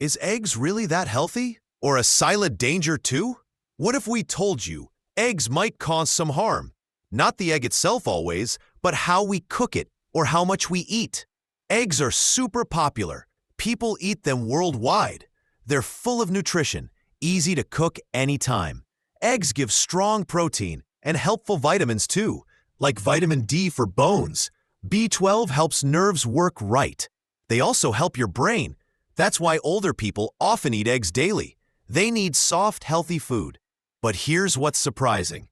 Is eggs really that healthy? Or a silent danger too? What if we told you eggs might cause some harm? Not the egg itself always, but how we cook it or how much we eat. Eggs are super popular. People eat them worldwide. They're full of nutrition, easy to cook anytime. Eggs give strong protein and helpful vitamins too, like vitamin D for bones. B12 helps nerves work right. They also help your brain. That's why older people often eat eggs daily. They need soft, healthy food. But here's what's surprising.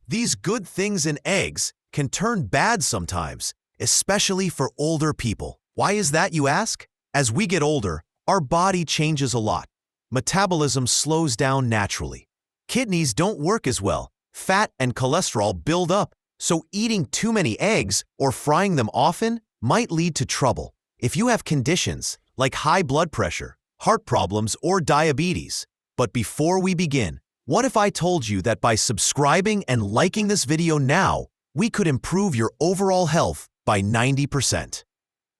These good things in eggs can turn bad sometimes, especially for older people. Why is that, you ask? As we get older, our body changes a lot. Metabolism slows down naturally. Kidneys don't work as well. Fat and cholesterol build up, so eating too many eggs or frying them often might lead to trouble. If you have conditions like high blood pressure, heart problems, or diabetes. But before we begin, what if I told you that by subscribing and liking this video now, we could improve your overall health by 90%?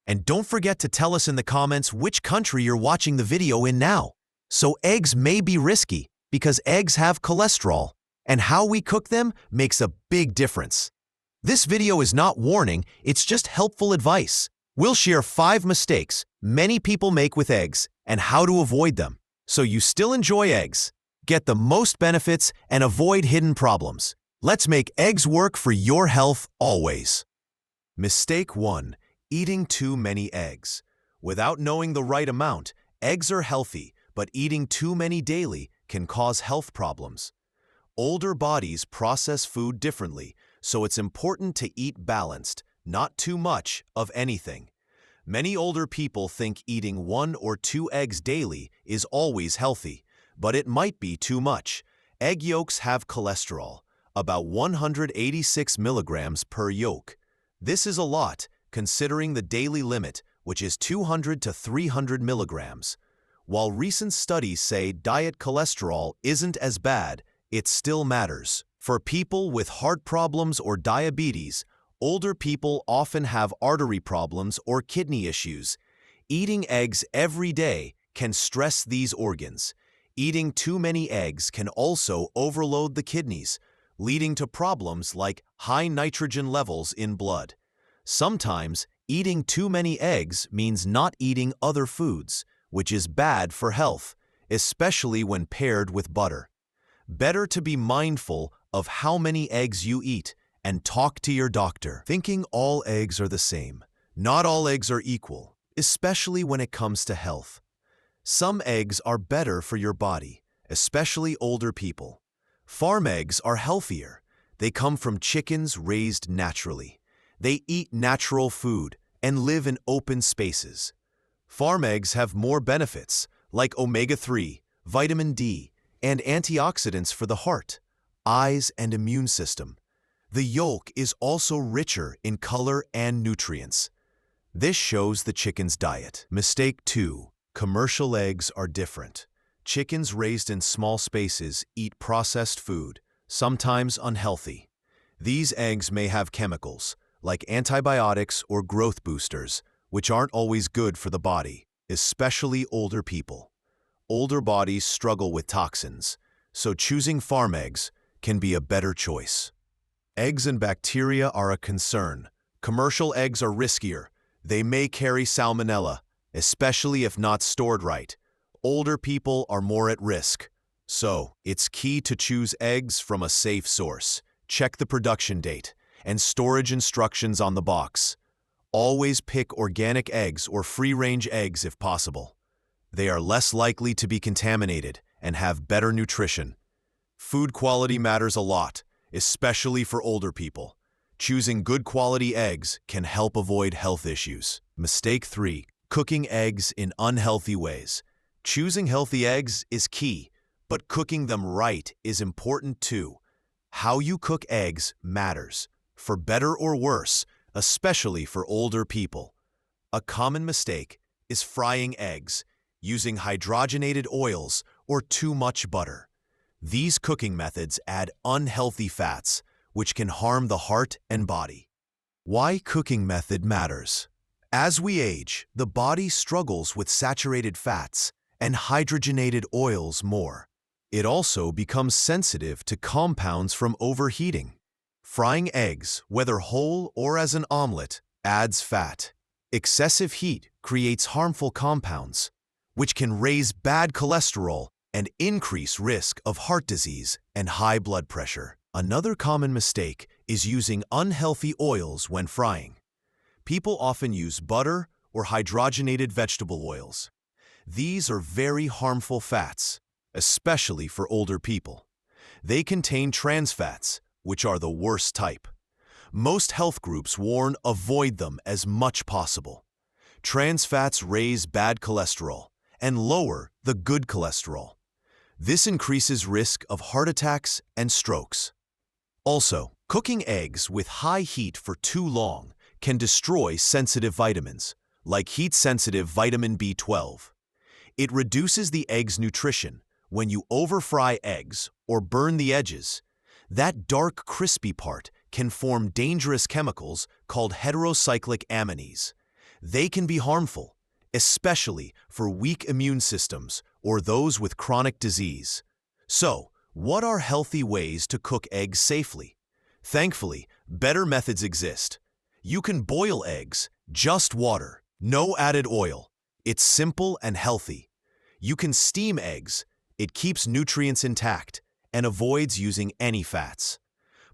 And don't forget to tell us in the comments which country you're watching the video in now. So eggs may be risky because eggs have cholesterol, and how we cook them makes a big difference. This video is not warning, it's just helpful advice. We'll share 5 mistakes many people make with eggs and how to avoid them, so you still enjoy eggs, get the most benefits, and avoid hidden problems. Let's make eggs work for your health always. Mistake 1. Eating too many eggs. Without knowing the right amount, eggs are healthy, but eating too many daily can cause health problems. Older bodies process food differently, so it's important to eat balanced, not too much of anything. Many older people think eating 1 or 2 eggs daily is always healthy, but it might be too much. Egg yolks have cholesterol, about 186 milligrams per yolk. This is a lot, considering the daily limit, which is 200 to 300 milligrams. While recent studies say diet cholesterol isn't as bad, it still matters. For people with heart problems or diabetes, older people often have artery problems or kidney issues. Eating eggs every day can stress these organs. Eating too many eggs can also overload the kidneys, leading to problems like high nitrogen levels in blood. Sometimes, eating too many eggs means not eating other foods, which is bad for health, especially when paired with butter. Better to be mindful of how many eggs you eat and talk to your doctor. Thinking all eggs are the same. Not all eggs are equal, especially when it comes to health. Some eggs are better for your body, especially older people. Farm eggs are healthier. They come from chickens raised naturally. They eat natural food and live in open spaces. Farm eggs have more benefits, like omega-3, vitamin D, and antioxidants for the heart, eyes, and immune system. The yolk is also richer in color and nutrients. This shows the chicken's diet. Mistake 2. Commercial eggs are different. Chickens raised in small spaces eat processed food, sometimes unhealthy. These eggs may have chemicals, like antibiotics or growth boosters, which aren't always good for the body, especially older people. Older bodies struggle with toxins, so choosing farm eggs can be a better choice. Eggs and bacteria are a concern. Commercial eggs are riskier. They may carry salmonella, especially if not stored right. Older people are more at risk. So, it's key to choose eggs from a safe source. Check the production date and storage instructions on the box. Always pick organic eggs or free-range eggs if possible. They are less likely to be contaminated and have better nutrition. Food quality matters a lot, especially for older people. Choosing good quality eggs can help avoid health issues. Mistake 3. Cooking eggs in unhealthy ways. Choosing healthy eggs is key, but cooking them right is important too. How you cook eggs matters, for better or worse, especially for older people. A common mistake is frying eggs, using hydrogenated oils or too much butter. These cooking methods add unhealthy fats, which can harm the heart and body. Why cooking method matters. As we age, the body struggles with saturated fats, and hydrogenated oils more. It also becomes sensitive to compounds from overheating. Frying eggs, whether whole or as an omelet, adds fat. Excessive heat creates harmful compounds, which can raise bad cholesterol and increase risk of heart disease and high blood pressure. Another common mistake is using unhealthy oils when frying. People often use butter or hydrogenated vegetable oils. These are very harmful fats, especially for older people. They contain trans fats, which are the worst type. Most health groups warn avoid them as much possible. Trans fats raise bad cholesterol and lower the good cholesterol. This increases risk of heart attacks and strokes. Also, cooking eggs with high heat for too long can destroy sensitive vitamins, like heat-sensitive vitamin B12. It reduces the egg's nutrition when you overfry eggs or burn the edges. That dark, crispy part can form dangerous chemicals called heterocyclic amines. They can be harmful, especially for weak immune systems or those with chronic disease. So, what are healthy ways to cook eggs safely? Thankfully, better methods exist. You can boil eggs, just water, no added oil. It's simple and healthy. You can steam eggs. It keeps nutrients intact and avoids using any fats.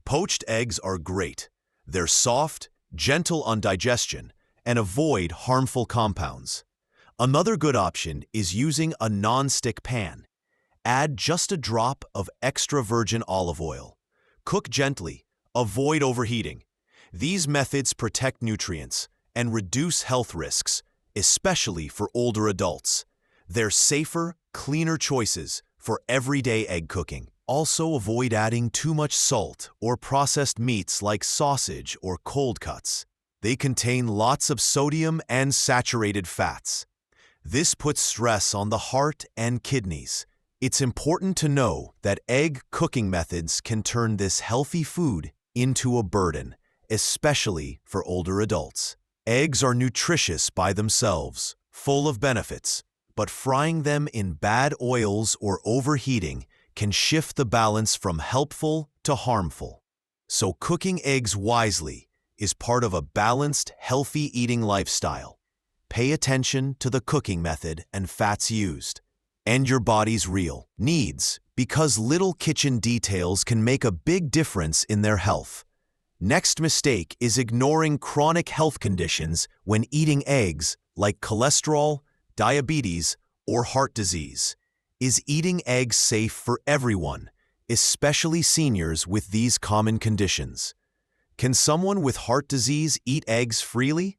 Poached eggs are great. They're soft, gentle on digestion, and avoid harmful compounds. Another good option is using a non-stick pan. Add just a drop of extra virgin olive oil. Cook gently. Avoid overheating. These methods protect nutrients and reduce health risks, especially for older adults. They're safer, cleaner choices for everyday egg cooking. Also, avoid adding too much salt or processed meats like sausage or cold cuts. They contain lots of sodium and saturated fats. This puts stress on the heart and kidneys. It's important to know that egg cooking methods can turn this healthy food into a burden, especially for older adults. Eggs are nutritious by themselves, full of benefits, but frying them in bad oils or overheating can shift the balance from helpful to harmful. So cooking eggs wisely is part of a balanced, healthy eating lifestyle. Pay attention to the cooking method and fats used, and your body's real needs, because little kitchen details can make a big difference in their health. Next mistake is ignoring chronic health conditions when eating eggs, like cholesterol, diabetes, or heart disease. Is eating eggs safe for everyone, especially seniors with these common conditions? Can someone with heart disease eat eggs freely?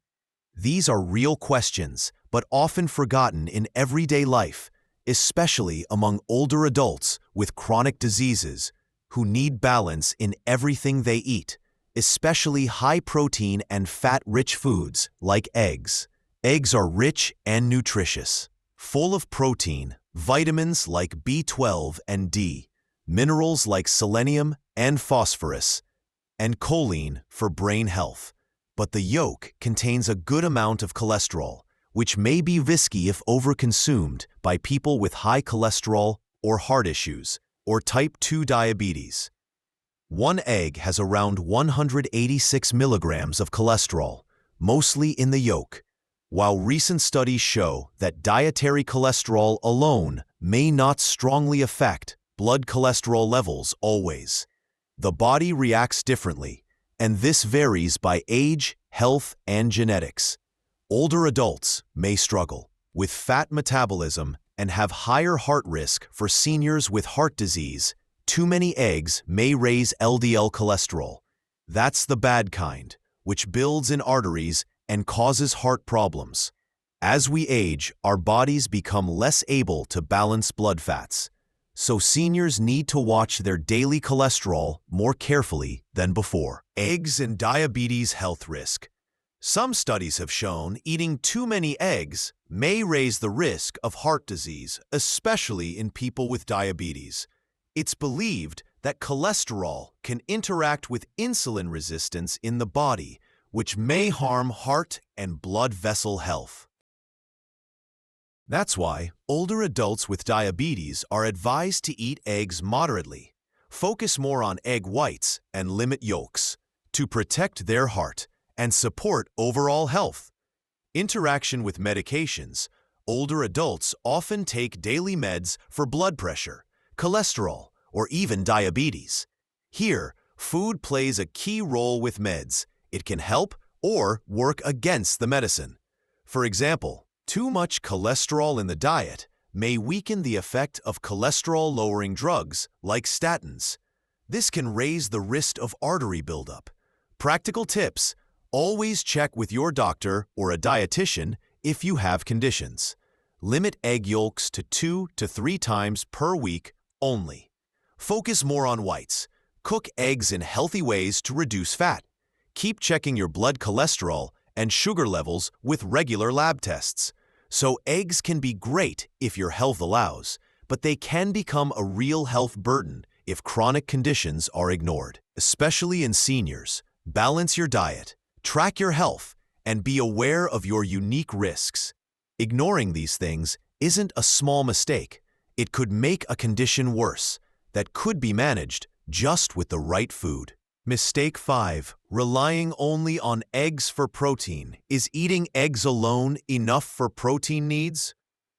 These are real questions, but often forgotten in everyday life, especially among older adults with chronic diseases who need balance in everything they eat, especially high-protein and fat-rich foods like eggs. Eggs are rich and nutritious, full of protein, vitamins like B12 and D, minerals like selenium and phosphorus, and choline for brain health. But the yolk contains a good amount of cholesterol, which may be risky if overconsumed by people with high cholesterol or heart issues or type 2 diabetes. One egg has around 186 milligrams of cholesterol, mostly in the yolk. While recent studies show that dietary cholesterol alone may not strongly affect blood cholesterol levels always, the body reacts differently, and this varies by age, health, and genetics. Older adults may struggle with fat metabolism and have higher heart risk for seniors with heart disease. Too many eggs may raise LDL cholesterol. That's the bad kind, which builds in arteries and causes heart problems. As we age, our bodies become less able to balance blood fats, so seniors need to watch their daily cholesterol more carefully than before. Eggs and diabetes health risk. Some studies have shown eating too many eggs may raise the risk of heart disease, especially in people with diabetes. It's believed that cholesterol can interact with insulin resistance in the body, which may harm heart and blood vessel health. That's why older adults with diabetes are advised to eat eggs moderately. Focus more on egg whites and limit yolks to protect their heart and support overall health. Interaction with medications. Older adults often take daily meds for blood pressure, cholesterol, or even diabetes. Here, food plays a key role with meds. It can help or work against the medicine. For example, too much cholesterol in the diet may weaken the effect of cholesterol-lowering drugs like statins. This can raise the risk of artery buildup. Practical tips: always check with your doctor or a dietitian if you have conditions. Limit egg yolks to 2 to 3 times per week only. Focus more on whites. Cook eggs in healthy ways to reduce fat. Keep checking your blood cholesterol and sugar levels with regular lab tests. So eggs can be great if your health allows, but they can become a real health burden if chronic conditions are ignored, especially in seniors. Balance your diet, track your health, and be aware of your unique risks. Ignoring these things isn't a small mistake. It could make a condition worse that could be managed just with the right food. Mistake 5. Relying only on eggs for protein. Is eating eggs alone enough for protein needs?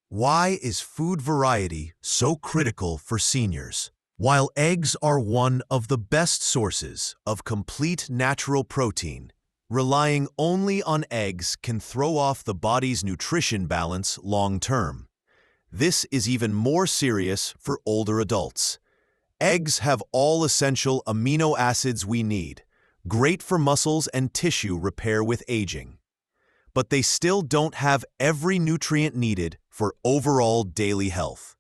Why is food variety so critical for seniors? While eggs are one of the best sources of complete natural protein, relying only on eggs can throw off the body's nutrition balance long-term. This is even more serious for older adults. Eggs have all essential amino acids we need, great for muscles and tissue repair with aging. But they still don't have every nutrient needed for overall daily health.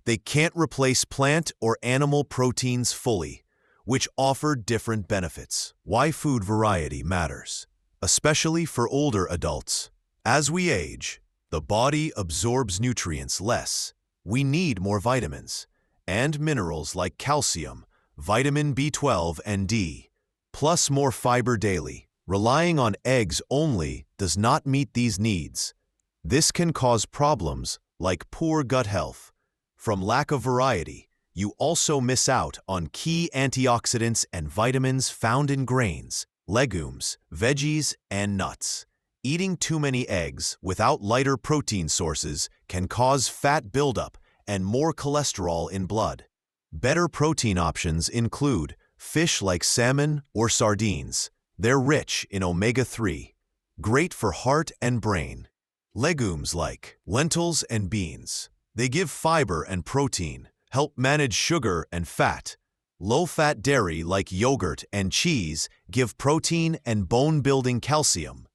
They can't replace plant or animal proteins fully, which offer different benefits. Why food variety matters, especially for older adults. As we age, the body absorbs nutrients less. We need more vitamins and minerals like calcium, vitamin B12 and D, plus more fiber daily. Relying on eggs only does not meet these needs. This can cause problems like poor gut health. From lack of variety, you also miss out on key antioxidants and vitamins found in grains, legumes, veggies, and nuts. Eating too many eggs without lighter protein sources can cause fat buildup and more cholesterol in blood. Better protein options include fish like salmon or sardines. They're rich in omega-3, great for heart and brain. Legumes like lentils and beans. They give fiber and protein, help manage sugar and fat. Low-fat dairy like yogurt and cheese give protein and bone-building calcium.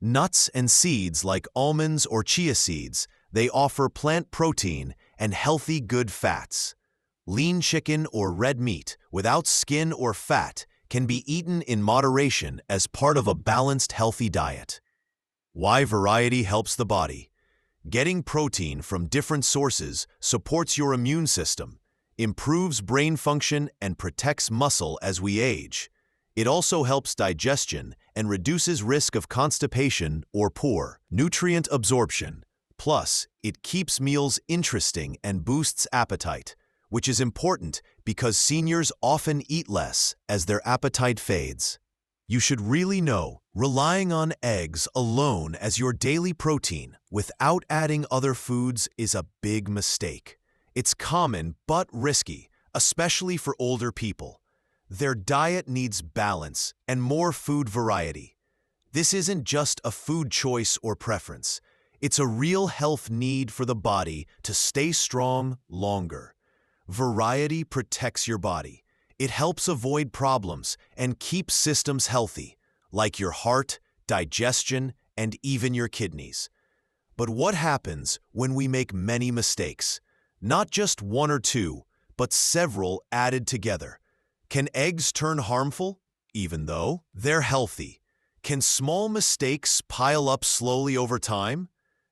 Nuts and seeds like almonds or chia seeds, they offer plant protein and healthy good fats. Lean chicken or red meat without skin or fat can be eaten in moderation as part of a balanced, healthy diet. Why variety helps the body. Getting protein from different sources supports your immune system, improves brain function, and protects muscle as we age. It also helps digestion and reduces risk of constipation or poor nutrient absorption. Plus, it keeps meals interesting and boosts appetite, which is important because seniors often eat less as their appetite fades. You should really know, relying on eggs alone as your daily protein without adding other foods is a big mistake. It's common but risky, especially for older people. Their diet needs balance and more food variety. This isn't just a food choice or preference. It's a real health need for the body to stay strong longer. Variety protects your body. It helps avoid problems and keeps systems healthy, like your heart, digestion, and even your kidneys. But what happens when we make many mistakes? Not just one or two, but several added together. Can eggs turn harmful, even though they're healthy? Can small mistakes pile up slowly over time?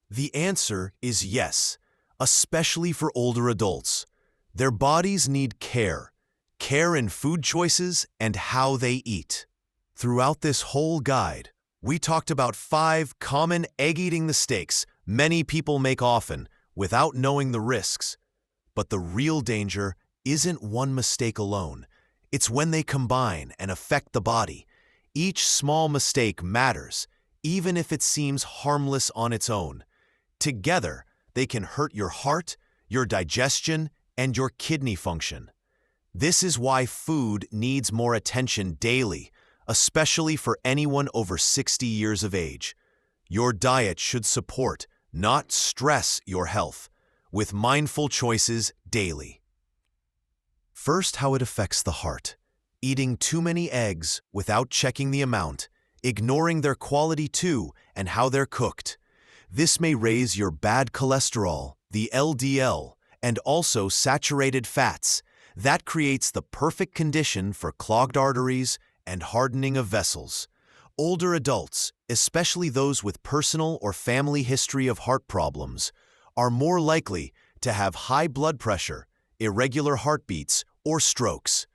The answer is yes, especially for older adults. Their bodies need care in food choices and how they eat. Throughout this whole guide, we talked about 5 common egg-eating mistakes many people make often, without knowing the risks. But the real danger isn't one mistake alone. It's when they combine and affect the body. Each small mistake matters, even if it seems harmless on its own. Together, they can hurt your heart, your digestion, and your kidney function. This is why food needs more attention daily, especially for anyone over 60 years of age. Your diet should support, not stress, your health, with mindful choices daily. First, how it affects the heart. Eating too many eggs without checking the amount, ignoring their quality too, and how they're cooked. This may raise your bad cholesterol, the LDL, and also saturated fats. That creates the perfect condition for clogged arteries and hardening of vessels. Older adults, especially those with personal or family history of heart problems, are more likely to have high blood pressure, irregular heartbeats, or strokes.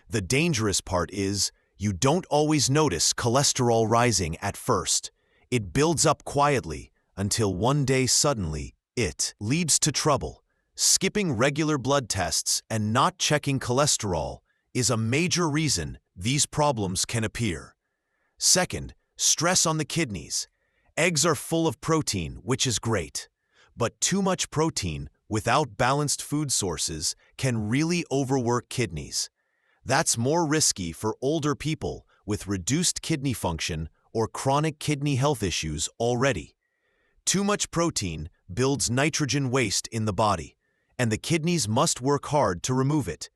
The dangerous part is you don't always notice cholesterol rising at first. It builds up quietly until one day suddenly it leads to trouble. Skipping regular blood tests and not checking cholesterol is a major reason these problems can appear. Second, stress on the kidneys. Eggs are full of protein, which is great. But too much protein without balanced food sources can really overwork kidneys. That's more risky for older people with reduced kidney function or chronic kidney health issues already. Too much protein builds nitrogen waste in the body, and the kidneys must work hard to remove it.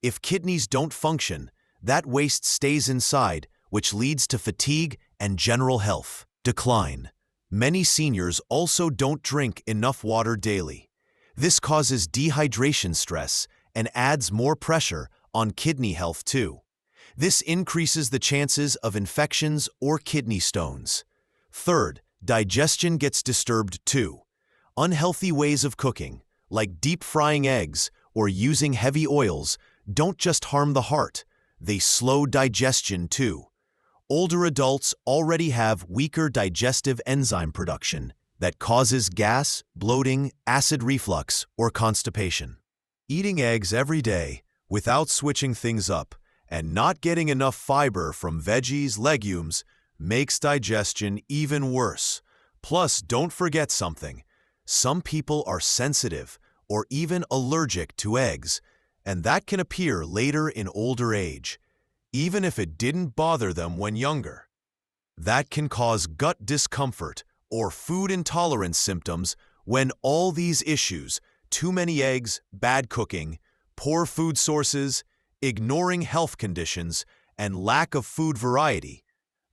If kidneys don't function, that waste stays inside, which leads to fatigue and general health decline. Many seniors also don't drink enough water daily. This causes dehydration stress and adds more pressure on kidney health too. This increases the chances of infections or kidney stones. Third, digestion gets disturbed too. Unhealthy ways of cooking, like deep frying eggs or using heavy oils, don't just harm the heart, they slow digestion too. Older adults already have weaker digestive enzyme production that causes gas, bloating, acid reflux, or constipation. Eating eggs every day without switching things up and not getting enough fiber from veggies, legumes, makes digestion even worse. Plus, don't forget something. Some people are sensitive or even allergic to eggs, and that can appear later in older age, even if it didn't bother them when younger. That can cause gut discomfort or food intolerance symptoms when all these issues, too many eggs, bad cooking, poor food sources, ignoring health conditions, and lack of food variety,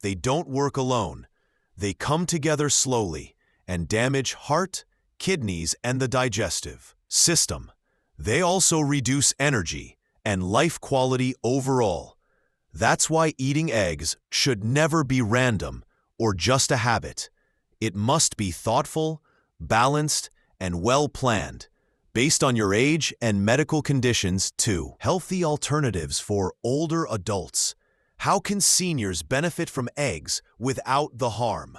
they don't work alone. They come together slowly and damage heart, kidneys, and the digestive system. They also reduce energy and life quality overall. That's why eating eggs should never be random or just a habit. It must be thoughtful, balanced, and well-planned, based on your age and medical conditions too. Healthy alternatives for older adults. How can seniors benefit from eggs without the harm?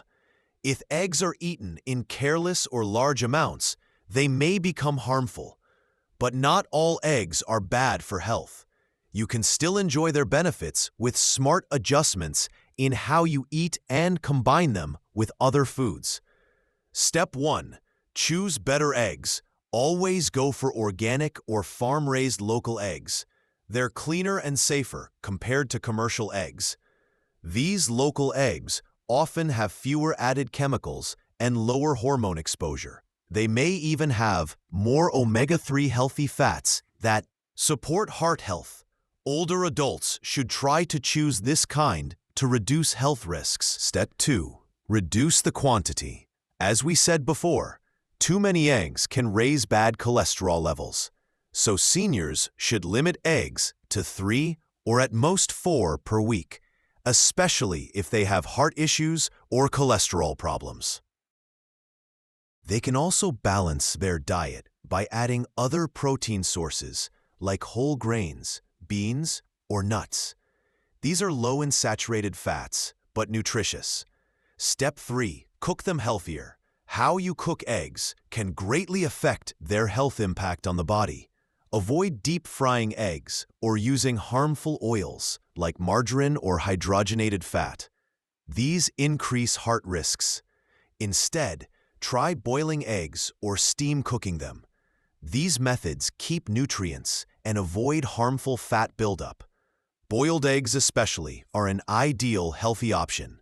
If eggs are eaten in careless or large amounts, they may become harmful. But not all eggs are bad for health. You can still enjoy their benefits with smart adjustments in how you eat and combine them with other foods. Step 1. Choose better eggs. Always go for organic or farm-raised local eggs. They're cleaner and safer compared to commercial eggs. These local eggs often have fewer added chemicals and lower hormone exposure. They may even have more omega-3 healthy fats that support heart health. Older adults should try to choose this kind to reduce health risks. Step 2. Reduce the quantity. As we said before, too many eggs can raise bad cholesterol levels, so seniors should limit eggs to 3 or at most 4 per week, especially if they have heart issues or cholesterol problems. They can also balance their diet by adding other protein sources like whole grains, beans, or nuts. These are low in saturated fats, but nutritious. Step 3. Cook them healthier. How you cook eggs can greatly affect their health impact on the body. Avoid deep frying eggs or using harmful oils like margarine or hydrogenated fat. These increase heart risks. Instead, try boiling eggs or steam cooking them. These methods keep nutrients and avoid harmful fat buildup. Boiled eggs especially are an ideal healthy option.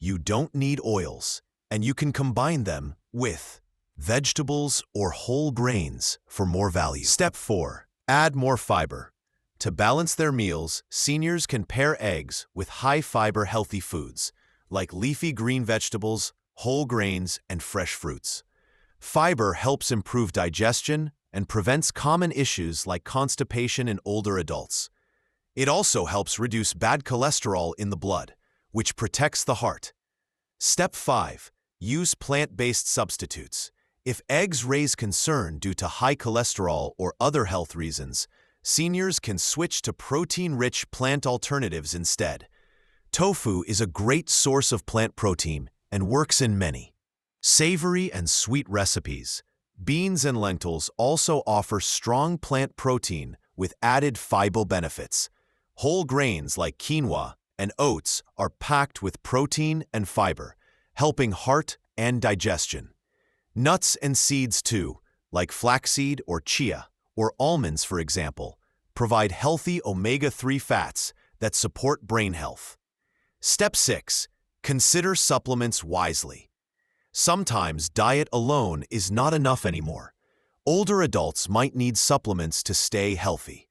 You don't need oils, and you can combine them with vegetables or whole grains for more value. Step 4. Add more fiber. To balance their meals, seniors can pair eggs with high-fiber healthy foods, like leafy green vegetables, whole grains, and fresh fruits. Fiber helps improve digestion and prevents common issues like constipation in older adults. It also helps reduce bad cholesterol in the blood, which protects the heart. Step 5. Use plant-based substitutes. If eggs raise concern due to high cholesterol or other health reasons, seniors can switch to protein-rich plant alternatives instead. Tofu is a great source of plant protein and works in many savory and sweet recipes. Beans and lentils also offer strong plant protein with added fiber benefits. Whole grains like quinoa and oats are packed with protein and fiber, helping heart and digestion. Nuts and seeds too, like flaxseed or chia, or almonds for example, provide healthy omega-3 fats that support brain health. Step 6. Consider supplements wisely. Sometimes diet alone is not enough anymore. Older adults might need supplements to stay healthy.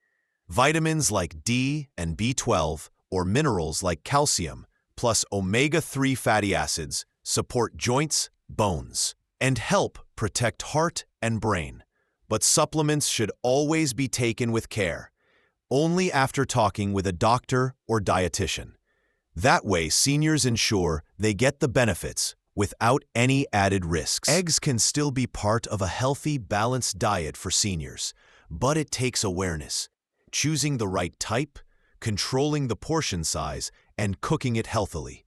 Vitamins like D and B12 or minerals like calcium, plus omega-3 fatty acids, support joints, bones, and help protect heart and brain. But supplements should always be taken with care, only after talking with a doctor or dietitian. That way, seniors ensure they get the benefits without any added risks. Eggs can still be part of a healthy, balanced diet for seniors, but it takes awareness, choosing the right type, controlling the portion size, and cooking it healthily.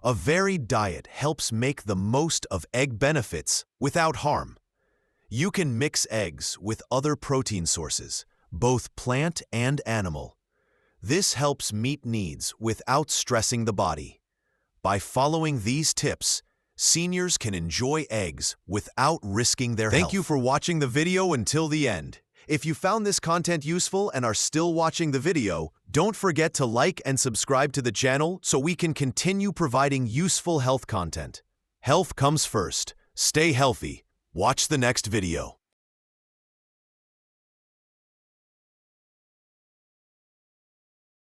A varied diet helps make the most of egg benefits without harm. You can mix eggs with other protein sources, both plant and animal. This helps meet needs without stressing the body. By following these tips, seniors can enjoy eggs without risking their health. Thank you for watching the video until the end. If you found this content useful and are still watching the video, don't forget to like and subscribe to the channel so we can continue providing useful health content. Health comes first. Stay healthy. Watch the next video.